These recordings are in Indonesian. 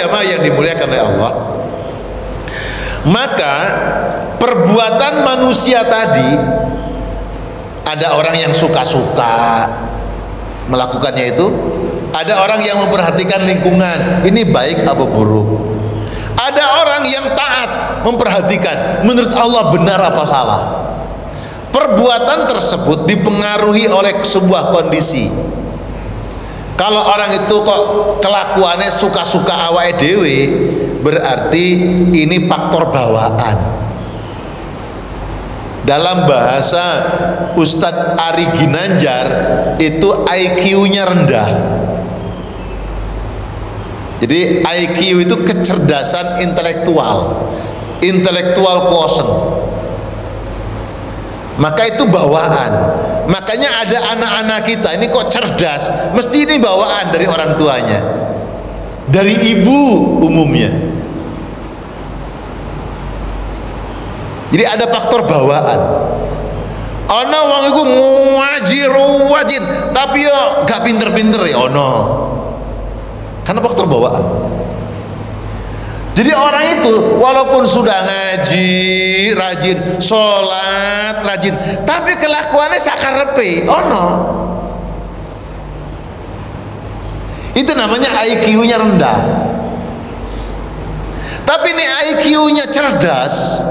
jamaah yang dimuliakan oleh Allah, maka perbuatan manusia tadi, ada orang yang suka-suka melakukannya itu, ada orang yang memperhatikan lingkungan, ini baik apa buruk. Ada orang yang taat, memperhatikan menurut Allah benar apa salah. Perbuatan tersebut dipengaruhi oleh sebuah kondisi. Kalau orang itu kok kelakuannya suka-suka awake dhewe, berarti ini faktor bawaan. Dalam bahasa Ustadz Ari Ginanjar itu IQ-nya rendah. Jadi IQ itu kecerdasan intelektual, intellectual quotient. Maka itu bawaan. Makanya ada anak-anak kita ini kok cerdas, mesti ini bawaan dari orang tuanya, dari ibu umumnya. Jadi ada faktor bawaan. Ono wong iku ngaji rajin, tapi yo gak pinter-pinter ya ono. Karena faktor bawaan. Jadi orang itu walaupun sudah ngaji, rajin, sholat, rajin, tapi kelakuannya sakarepe ono. Itu namanya IQ-nya rendah. Tapi ini IQ-nya cerdas,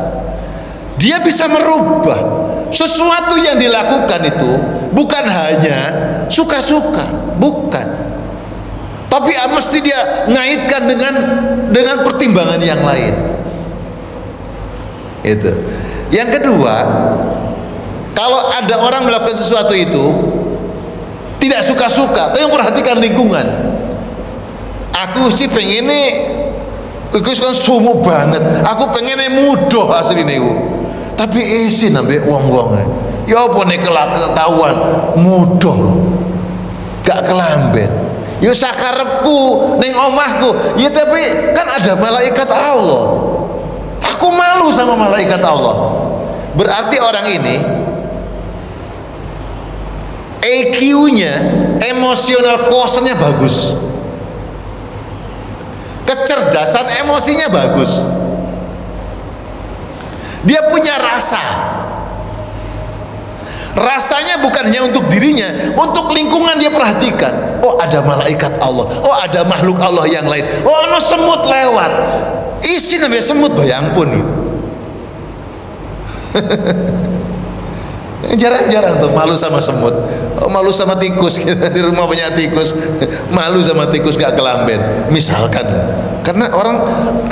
dia bisa merubah sesuatu yang dilakukan itu bukan hanya suka-suka, bukan, tapi mesti dia ngaitkan dengan pertimbangan yang lain. Itu. Yang kedua, kalau ada orang melakukan sesuatu itu tidak suka-suka, tapi memperhatikan lingkungan. Aku sih pengen ini, aku kan sumuh banget. Aku pengennya mudah aslinya itu. Tapi isin ambek wong-wong. Ya apa nek ketahuan mudah. Gak kelamben. Ya sakarepku ning omahku. Ya tapi kan ada malaikat Allah. Aku malu sama malaikat Allah. Berarti orang ini EQ-nya, emosional quotient-nya bagus. Kecerdasan emosinya bagus. Dia punya rasa. Rasanya bukan hanya untuk dirinya, untuk lingkungan dia perhatikan. Oh ada malaikat Allah, oh ada makhluk Allah yang lain, oh ada semut lewat. Isi namanya semut, bayangpun. Jarang-jarang tuh malu sama semut, oh, malu sama tikus. Di rumah punya tikus, malu sama tikus gak kelamben misalkan. Karena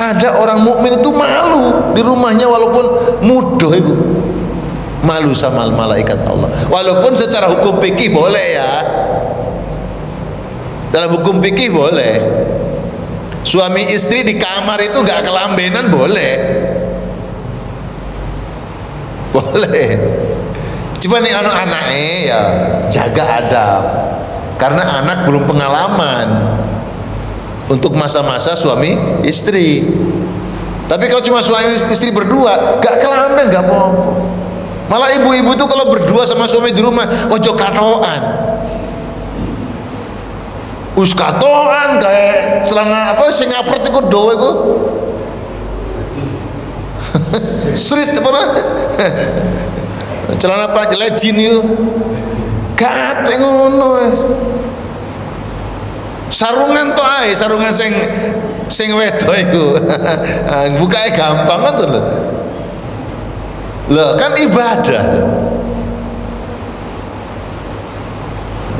ada orang mukmin itu malu di rumahnya walaupun mudah itu, malu sama malaikat Allah. Walaupun secara hukum fikih boleh ya, dalam hukum fikih boleh suami istri di kamar itu gak kelambenan, boleh. Cuma nih anak-anaknya ya jaga adab, karena anak belum pengalaman untuk masa-masa suami istri. Tapi kalau cuma suami istri berdua gak kelamben gak apa-apa. Malah ibu-ibu tuh kalau berdua sama suami di rumah ojo katoan. Us katoan kayak celana apa sing ngapret iku dowe iku. Street apa? Celana apa legend itu gak ate ngono. Sarungan to ae, sarungan sing wedok iku. Bukake gampang kan tuh. Loh, kan ibadah.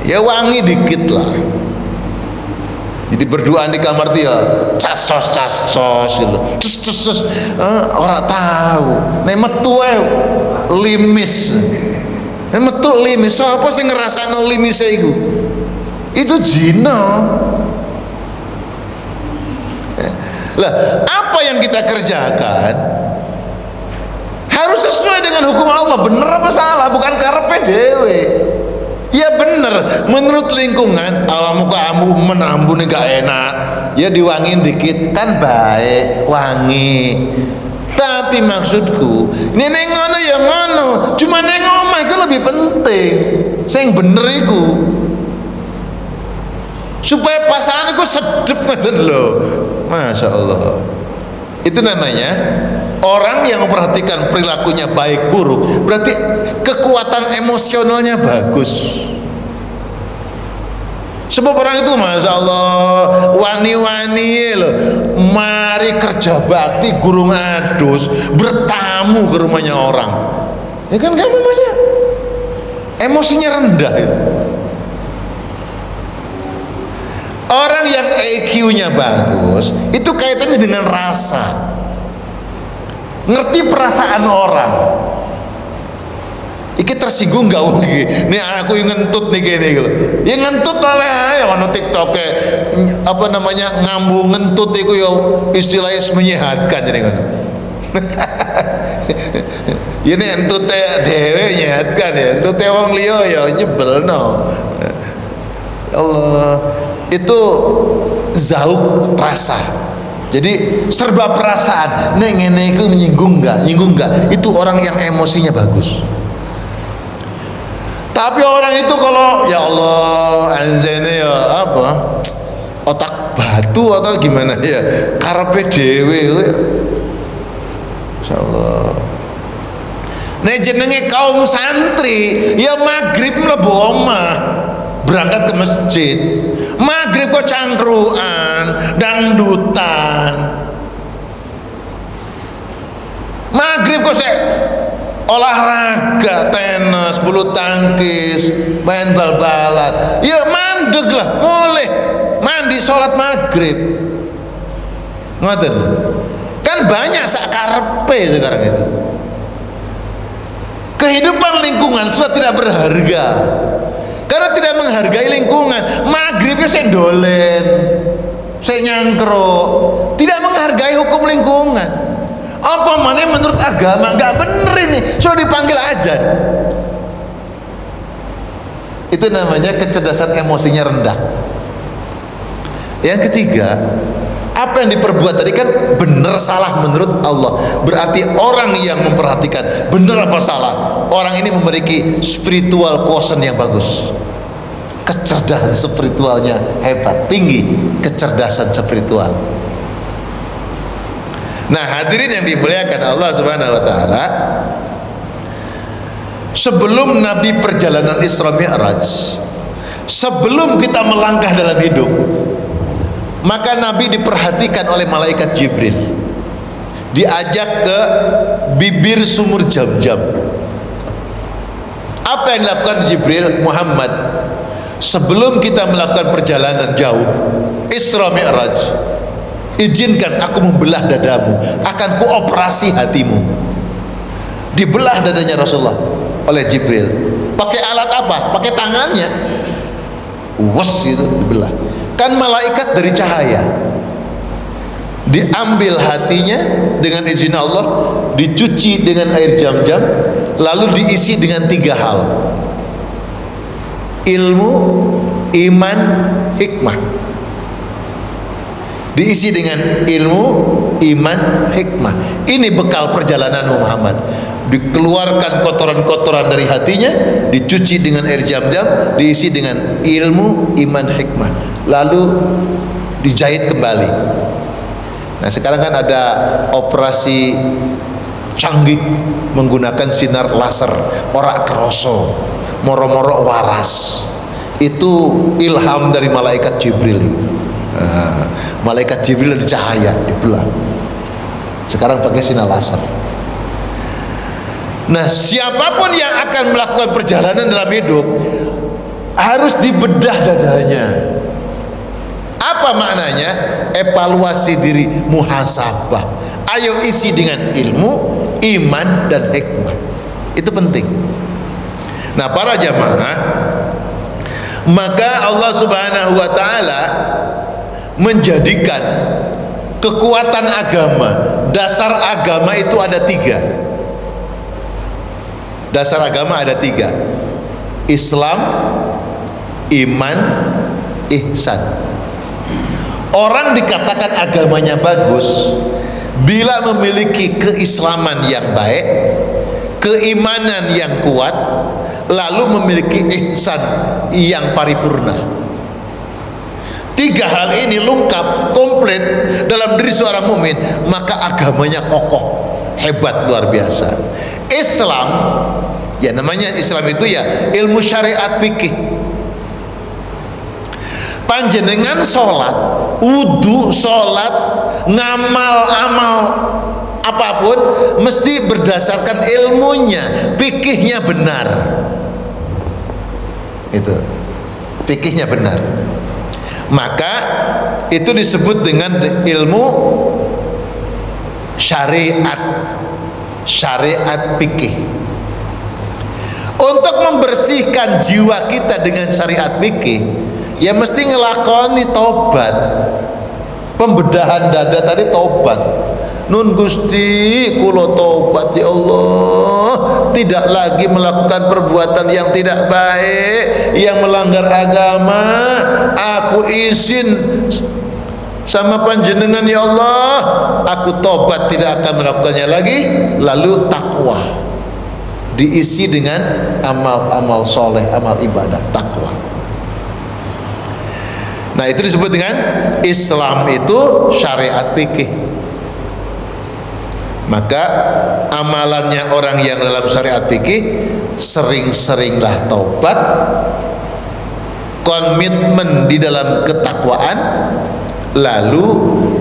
Ya wangi dikit lah. Jadi berduaan di kamar dia, casos gitu. Terus orang tahu. Nek metu ae limis. Nek metu limis, sapa sing ngrasakno limise iku? Itu zina. Lah, apa yang kita kerjakan harus sesuai dengan hukum Allah. Bener apa salah? Bukan karepe dhewe. Ya bener, menurut lingkungan awakmu kamu menambune gak enak, ya diwangin dikit kan baik, wangi. Tapi maksudku, ini neng ngono ya ngono, cuma neng omah itu lebih penting. Sing bener iku. supaya pasangan itu sedep ngoten lho. Masya Allah. Itu namanya orang yang memperhatikan perilakunya baik buruk, berarti kekuatan emosionalnya bagus. Sebab orang itu Masya Allah wani-wani loh, mari kerja bakti gurung adus, bertamu ke rumahnya orang, ya kan namanya emosinya rendah itu. Orang yang EQ-nya bagus itu kaitannya dengan rasa, ngerti perasaan orang. Iki tersinggung gak wong iki? Nih aku yang ngentut nih gini gitu. Ya ngentut oleh ya ono TikTok apa namanya ngambung ngentut itu ya istilahnya menyehatkan jadi ngono. Ini entute dhewe nyehatkan ya, entute wong liya ya nyebelno. Ya Allah, itu zauk rasa. Jadi serba perasaan. Nek ngene iku nyinggung enggak? Itu orang yang emosinya bagus. Tapi orang itu kalau ya Allah anjene ya apa otak batu atau gimana ya karepe dhewe insyaallah. Nek jenenge kaum santri ya maghrib mlebu omah berangkat ke masjid, maghrib kok cangkruan dangdutan, maghrib kok sek olahraga, tenis, bulu tangkis, main bal-balan. Ya mandeg lah, boleh mandi sholat maghrib. Ngoten. Kan banyak sakarepe sekarang itu. Kehidupan lingkungan sudah tidak berharga. Karena tidak menghargai lingkungan. Maghribnya saya dolen, saya nyangkruk, tidak menghargai hukum lingkungan. Apa mana menurut agama nggak bener ini, sudah dipanggil azan. Itu namanya kecerdasan emosinya rendah. Yang ketiga, apa yang diperbuat tadi kan benar salah menurut Allah. Berarti orang yang memperhatikan benar apa salah, orang ini memiliki spiritual quotient yang bagus. Kecerdasan spiritualnya hebat, tinggi kecerdasan spiritual. Nah hadirin yang dimuliakan Allah Subhanahu wa taala, sebelum Nabi perjalanan Isra Mi'raj, sebelum kita melangkah dalam hidup, maka Nabi diperhatikan oleh malaikat Jibril, diajak ke bibir sumur Jam-Jam. Apa yang dilakukan Jibril? Muhammad, sebelum kita melakukan perjalanan jauh Isra Mi'raj, izinkan aku membelah dadamu, akan kuoperasi hatimu. Dibelah dadanya Rasulullah oleh Jibril. Pakai alat apa? Pakai tangannya. Wes itu dibelah. Kan malaikat dari cahaya. Diambil hatinya dengan izin Allah, dicuci dengan air Jam-Jam, lalu diisi dengan 3 hal: ilmu, iman, hikmah. Diisi dengan ilmu, iman, hikmah. Ini bekal perjalanan Muhammad. Dikeluarkan kotoran-kotoran dari hatinya, dicuci dengan air Jam-Jam, diisi dengan ilmu, iman, hikmah, lalu dijahit kembali. Nah sekarang kan ada operasi canggih menggunakan sinar laser, ora kroso, moro-moro waras. Itu ilham dari malaikat Jibril. Malaikat Jibril ada cahaya, dibelah. Sekarang pakai sinar laser. Nah siapapun yang akan melakukan perjalanan dalam hidup harus dibedah dadanya. Apa maknanya? Evaluasi diri, muhasabah. Ayo isi dengan ilmu, iman, dan hikmah. Itu penting. Nah para jamaah, maka Allah Subhanahu wa ta'ala menjadikan kekuatan agama, dasar agama itu ada 3. Dasar agama ada 3: Islam, iman, ihsan. Orang dikatakan agamanya bagus bila memiliki keislaman yang baik, keimanan yang kuat, lalu memiliki ihsan yang paripurna. tiga hal ini lengkap, komplit dalam diri seorang mukmin, maka agamanya kokoh, hebat, luar biasa. Islam, ya namanya Islam itu ya ilmu syariat fikih. Panjenengan sholat, wudu, sholat, ngamal amal apapun mesti berdasarkan ilmunya, fikihnya benar. Itu fikihnya benar, maka itu disebut dengan ilmu syariat, syariat fikih. Untuk membersihkan jiwa kita dengan syariat fikih, ya mesti ngelakoni tobat. Pembedahan dada tadi tobat. Nun Gusti kula tobat ya Allah, tidak lagi melakukan perbuatan yang tidak baik, yang melanggar agama. Aku izin sama panjenengan ya Allah, aku tobat tidak akan melakukannya lagi. Lalu takwa diisi dengan amal-amal soleh, amal ibadah, takwa. Nah itu disebut dengan Islam itu syariat fikih. Maka amalannya orang yang dalam syariat fikih, sering-seringlah taubat, komitmen di dalam ketakwaan, lalu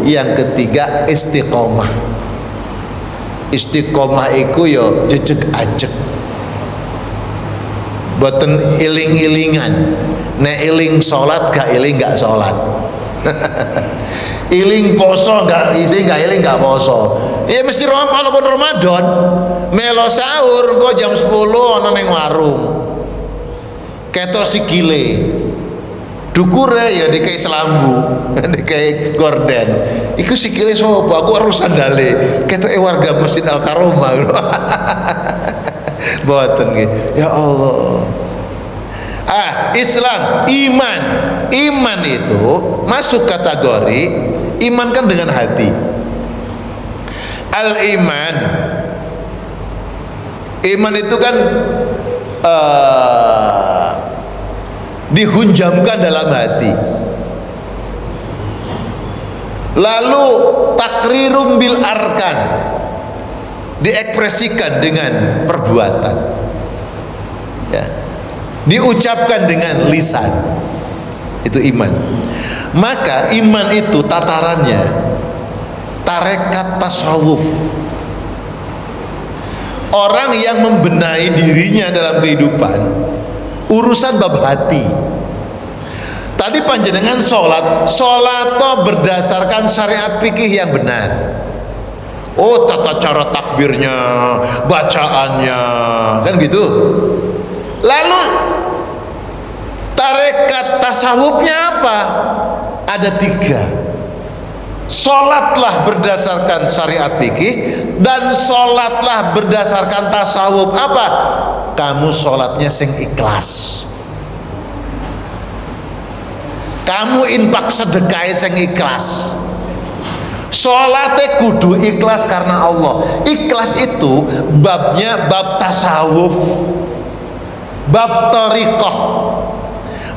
yang ketiga istiqomah. Istiqomah iku yo jejeg ajeg, boten iling-ilingan. Nek iling sholat gak iling gak sholat. Iling poso gak iling gak poso. Ya mesti walaupun Ramadan melo sahur kok jam 10 ana ning warung ketok sikile dukure ya dikai selambu dikai gorden iku sikile sapa aku harus sandale ketoke warga Masjid Al Karomah. Boten nggih ya Allah. Islam, iman itu masuk kategori iman kan dengan hati. Iman itu kan dihunjamkan dalam hati, lalu takrirum bil arkan, diekspresikan dengan perbuatan, ya, diucapkan dengan lisan. Itu iman. Maka iman itu tatarannya tarekat tasawuf. Orang yang membenahi dirinya dalam kehidupan, urusan bab hati. Tadi panjenengan sholat berdasarkan syariat fikih yang benar. Oh, tata cara takbirnya, bacaannya, kan gitu. Lalu tarekat tasawufnya apa? Ada 3. Sholatlah berdasarkan syariat fikih dan sholatlah berdasarkan tasawuf. Apa? Kamu sholatnya sing ikhlas, kamu infak sedekah sing ikhlas, sholatnya kudu ikhlas karena Allah. Ikhlas itu babnya bab tasawuf, bab thariqah.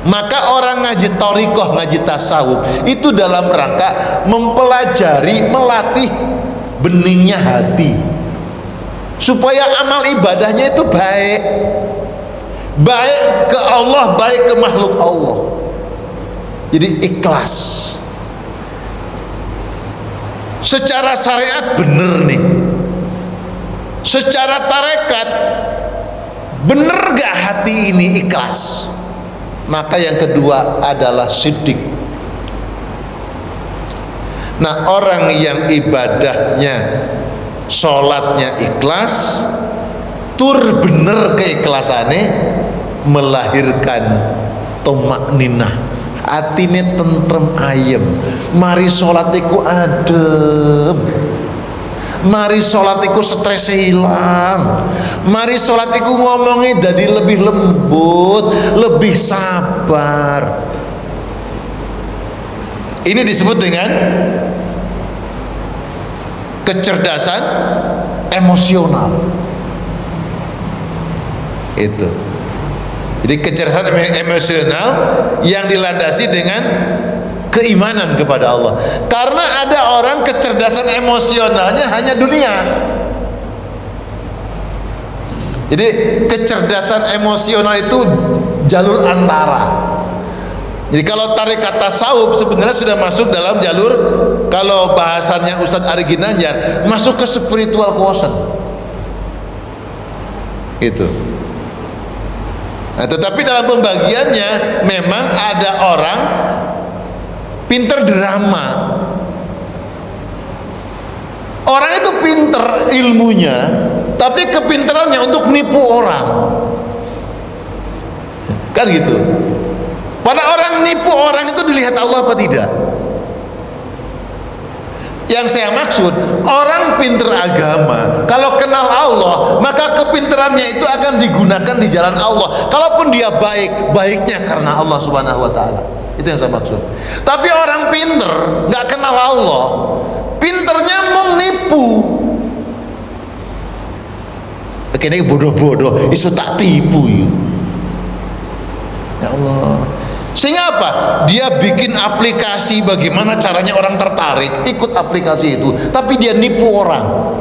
Maka orang ngaji thariqah, ngaji tasawuf itu dalam rangka mempelajari, melatih beningnya hati supaya amal ibadahnya itu baik, baik ke Allah, baik ke makhluk Allah. Jadi ikhlas. Secara syariat bener nih, secara tarekat bener gak hati ini ikhlas? Maka yang kedua adalah siddiq. Nah, orang yang ibadahnya, sholatnya ikhlas, tur bener keikhlasannya, melahirkan tumakninah, atine tentrem ayem. Mari sholat iku adem, mari sholat iku stres hilang, mari sholat iku ngomongnya jadi lebih lembut, lebih sabar. Ini disebut dengan kecerdasan emosional. Itu. Jadi kecerdasan emosional yang dilandasi dengan keimanan kepada Allah. Karena ada orang kecerdasan emosionalnya hanya dunia. Jadi kecerdasan emosional itu jalur antara. Jadi kalau tarekat tasawuf sebenarnya sudah masuk dalam jalur, kalau bahasannya Ustadz Ari Ginanjar, masuk ke spiritual quotient. Itu. Nah, tetapi dalam pembagiannya memang ada orang pinter drama. Orang itu pinter ilmunya, tapi kepinterannya untuk nipu orang. Kan gitu. Pada orang nipu orang itu dilihat Allah apa tidak? Yang saya maksud, orang pinter agama, kalau kenal Allah, maka kepinterannya itu akan digunakan di jalan Allah. Kalaupun dia baik, baiknya karena Allah Subhanahu wa Ta'ala. Itu yang saya maksud. Tapi orang pinter, nggak kenal Allah, pinternya mau nipu. Begini bodoh-bodoh, isu tak tipu ya. Ya Allah. Sehingga apa? Dia bikin aplikasi bagaimana caranya orang tertarik ikut aplikasi itu, tapi dia nipu orang.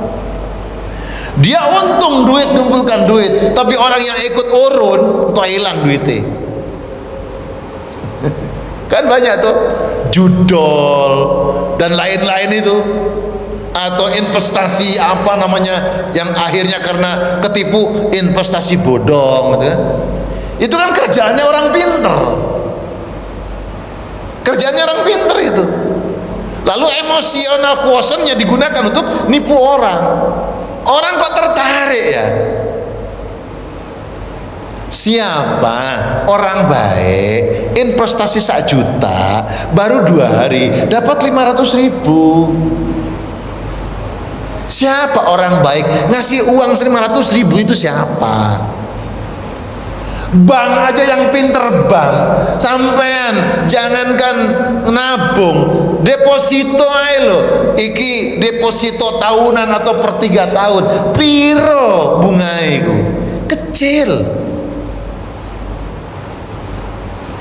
Dia untung duit, ngumpulkan duit, tapi orang yang ikut urun kok hilang duitnya. Kan banyak tuh judol dan lain-lain itu, atau investasi apa namanya yang akhirnya karena ketipu investasi bodong gitu kan. Itu kan kerjaannya orang pinter. Kerjanya orang pinter itu. Lalu emosional quotientnya digunakan untuk nipu orang. Orang kok tertarik ya? Siapa orang baik investasi 1 juta baru 2 hari dapat 500.000. Siapa orang baik ngasih uang 500.000 itu siapa? Bank aja yang pinter bank, sampean jangankan nabung, deposito aja lo, iki deposito tahunan atau per 3 tahun, piro bunga itu kecil.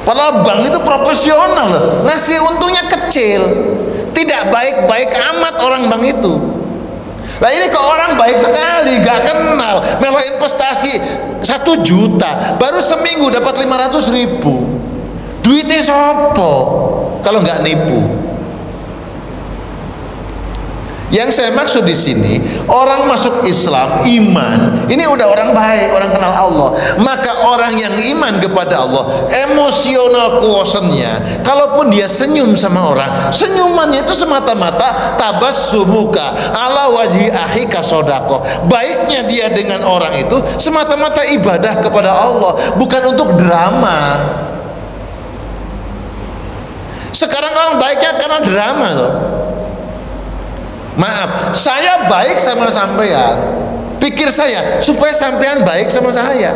Padahal bank itu profesional loh, ngasih untungnya kecil, tidak baik-baik amat orang bank itu. Nah ini kok orang baik sekali, gak kenal, melo investasi 1 juta, baru seminggu dapat 500.000. Duitnya sopo kalau nggak nipu? Yang saya maksud di sini, orang masuk Islam, iman, ini udah orang baik, orang kenal Allah. Maka orang yang iman kepada Allah, emosional quotientnya, kalaupun dia senyum sama orang, senyumannya itu semata-mata tabassumuka ala wajhi akhika sodako. Baiknya dia dengan orang itu semata-mata ibadah kepada Allah, bukan untuk drama. Sekarang orang baiknya karena drama tuh. Maaf, saya baik sama sampean. Pikir saya supaya sampean baik sama saya.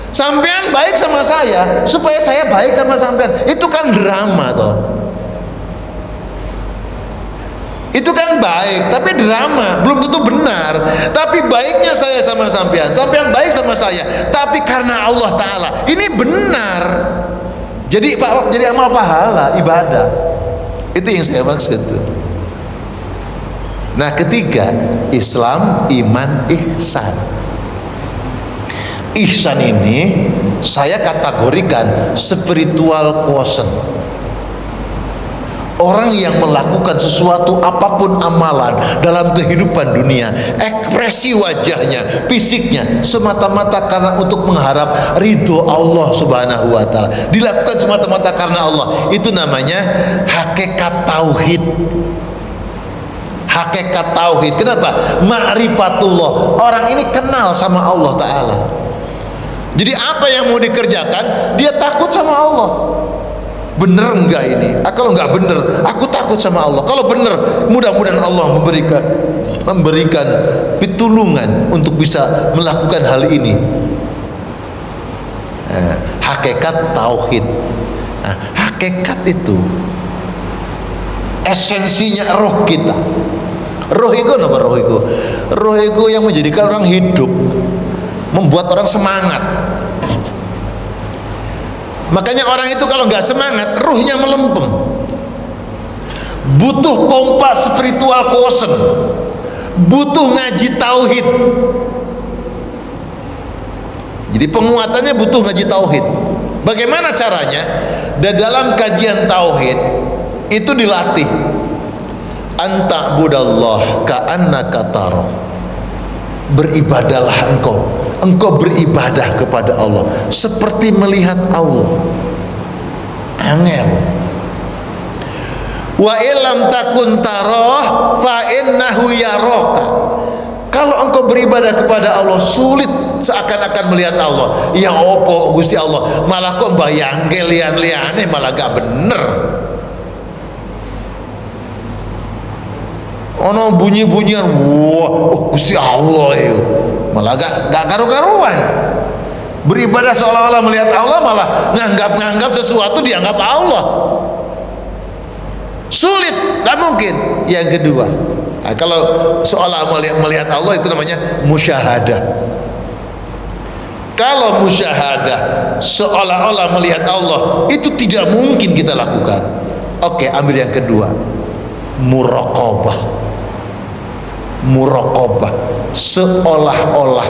Sampean baik sama saya supaya saya baik sama sampean. Itu kan drama toh. Itu kan baik, tapi drama, belum tentu benar. Tapi baiknya saya sama sampean, sampean baik sama saya, tapi karena Allah Ta'ala, ini benar. Jadi jadi amal pahala, ibadah. Itu yang saya maksud tuh. Nah, ketiga, Islam, iman, ihsan. Ihsan ini saya kategorikan spiritual quotient. Orang yang melakukan sesuatu apapun amalan dalam kehidupan dunia, ekspresi wajahnya, fisiknya semata-mata karena untuk mengharap ridho Allah Subhanahu wa Ta'ala, dilakukan semata-mata karena Allah. Itu namanya hakikat tauhid. Hakikat tauhid. Kenapa? Ma'rifatullah. Orang ini kenal sama Allah Ta'ala. Jadi apa yang mau dikerjakan, dia takut sama Allah. Bener enggak ini? Kalau enggak bener, aku takut sama Allah. Kalau bener, mudah-mudahan Allah memberikan pitulungan untuk bisa melakukan hal ini. Hakikat tauhid. Nah, hakikat itu esensinya roh kita. Roh itu apa roh itu? Roh itu yang menjadikan orang hidup, membuat orang semangat. Makanya orang itu kalau nggak semangat, ruhnya melempem. Butuh pompa spiritual kosen, butuh ngaji tauhid. Jadi penguatannya butuh ngaji tauhid. Bagaimana caranya? Dalam kajian tauhid itu dilatih. Anta budallah ka'annaka tarah. Beribadahlah engkau beribadah kepada Allah seperti melihat Allah. Angel. Wa illam takun tarah fa innahu yaraka. Kalau engkau beribadah kepada Allah sulit seakan-akan melihat Allah. Ya opo Gusti Allah, malah kok bayangke lian-liane malah gak bener. Ono bunyi-bunyian, wah, Gusti Allah itu malah gak karu-karuan. Beribadah seolah-olah melihat Allah, malah nganggap sesuatu dianggap Allah. Sulit, gak mungkin. Yang kedua, nah, kalau seolah melihat Allah itu namanya musyahadah. Kalau musyahadah seolah-olah melihat Allah, itu tidak mungkin kita lakukan. Oke, ambil yang kedua, muraqabah. Muraqabah, seolah-olah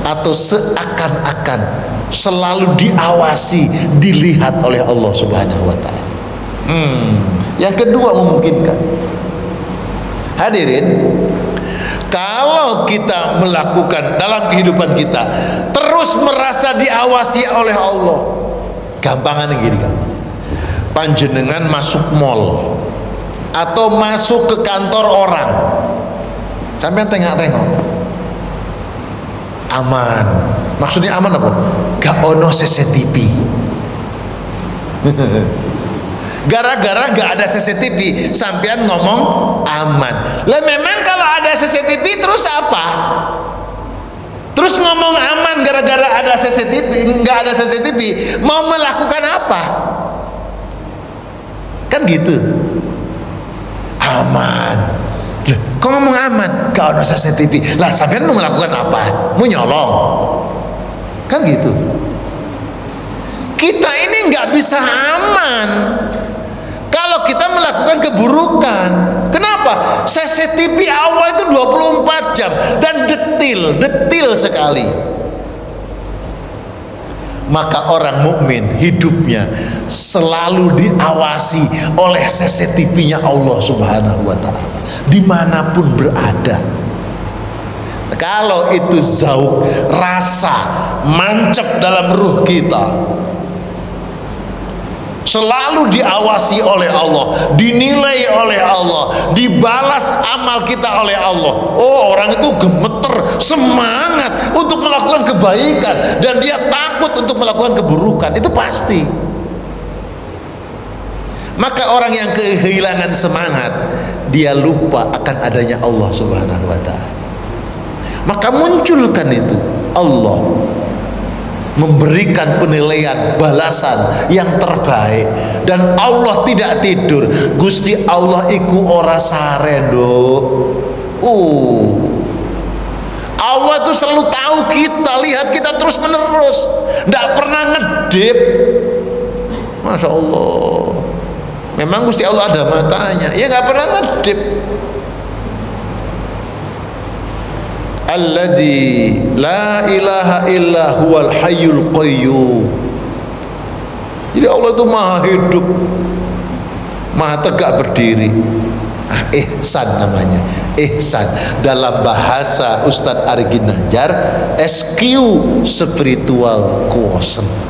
atau seakan-akan selalu diawasi, dilihat oleh Allah Subhanahu wa taala. Yang kedua memungkinkan. Hadirin, kalau kita melakukan dalam kehidupan kita terus merasa diawasi oleh Allah, gampangan gini, panjenengan masuk mall atau masuk ke kantor orang, sampai tengok-tengok aman. Maksudnya aman apa? Gak ono CCTV. Gara-gara gak ada CCTV sampean ngomong aman. Lah memang kalau ada CCTV terus apa? Terus ngomong aman gara-gara ada CCTV, nggak ada CCTV, mau melakukan apa? Kan gitu. Aman. Loh, kok ngomong aman? Gak ada CCTV. Lah sampean mau melakukan apa? Mau nyolong? Kan gitu. Kita ini nggak bisa aman kalau kita melakukan keburukan. Kenapa? CCTV Allah itu 24 jam dan detil sekali. Maka orang mukmin hidupnya selalu diawasi oleh CCTV-nya Allah Subhanahu wa taala dimanapun berada. Kalau itu zauq, rasa mancap dalam ruh kita, selalu diawasi oleh Allah, dinilai oleh Allah, dibalas amal kita oleh Allah. Oh, orang itu gemeter, semangat untuk melakukan kebaikan dan dia takut untuk melakukan keburukan, itu pasti. Maka orang yang kehilangan semangat, dia lupa akan adanya Allah Subhanahu wa taala. Maka munculkan itu, Allah memberikan penilaian balasan yang terbaik. Dan Allah tidak tidur. Gusti Allah iku ora sarendo. Allah itu selalu tahu kita, lihat kita terus menerus, tidak pernah ngedip. Masya Allah. Memang Gusti Allah ada matanya, ya nggak pernah ngedip. Alladzi la ilaha illa huwal hayyul qayyum. Jadi Allah itu maha hidup, maha tegak berdiri. Ihsan namanya, ihsan dalam bahasa Ustadz Argin Najar, SQ spiritual quotient.